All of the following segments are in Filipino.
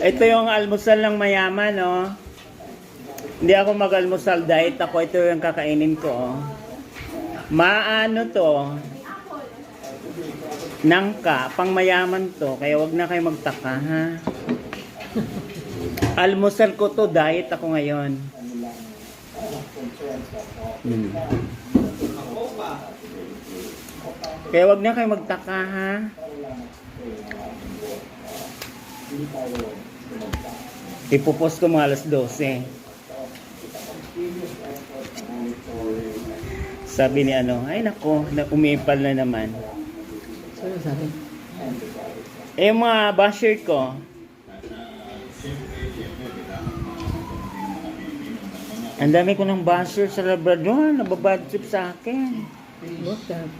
Ito yung almusal ng mayaman, oh. Hindi ako mag-almusal diet ako. Ito yung kakainin ko, oh. Maano to? Nangka, pang mayaman to. Kaya wag na kayo magtaka, ha? Almusal ko to, diet ako ngayon. Kaya wag na kayo magtaka, ha? Ipopost ko mga alas 12. Sabi ni ano, ay nako, umipal na naman. Ano sabi? Eh, yung mga basher ko, ang dami ko ng basher sa Labrador, nababad trip sa akin. What's that?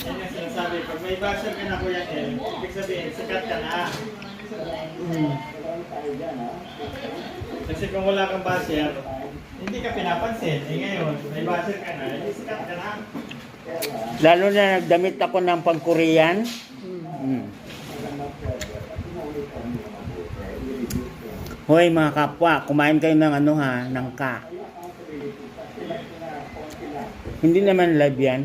Yan yung sinasabi, pag may basher ka na Kuya El, ibig sabihin, sikat ka na. Kasi kung wala kang basher, hindi ka pinapansin. Eh ngayon, may basher ka na, hindi sikat ka na. Lalo na nagdamit ako ng pang-Korean. Hoy mga kapwa, kumain kayo ng ano ha, ng ka. Hindi naman live yan.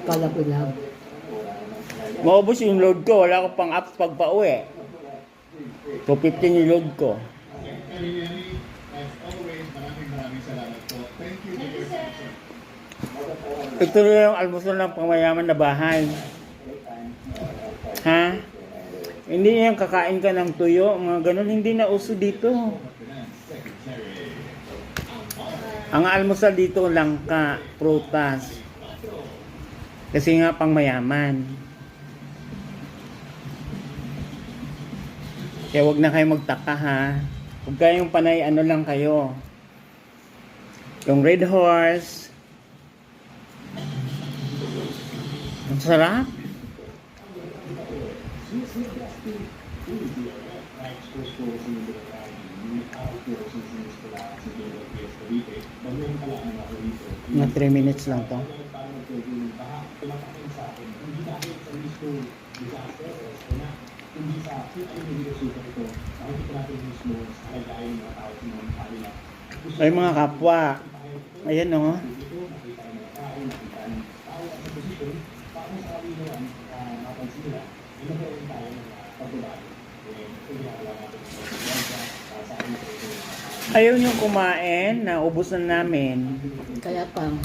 Kala ko lang. Maubos yung load ko, wala ko pang apps pag pauwi. 250 yung load ko. Ito na yung almusal ng pangmayaman na bahay. Ha? Hindi yung kakain ka ng tuyo, mga ganun, hindi na uso dito. Ang almusal dito langka, prutas. Kasi nga pang mayaman. Kaya wag na kayo magtaka, ha. Huwag kayong panay ano lang kayo. Yung Red Horse. Ang sarap. Mga 3 minutes lang to. Ay mga kapwa. Ayan o. Ayaw niyong kumain, naubos na namin. Kaya pang.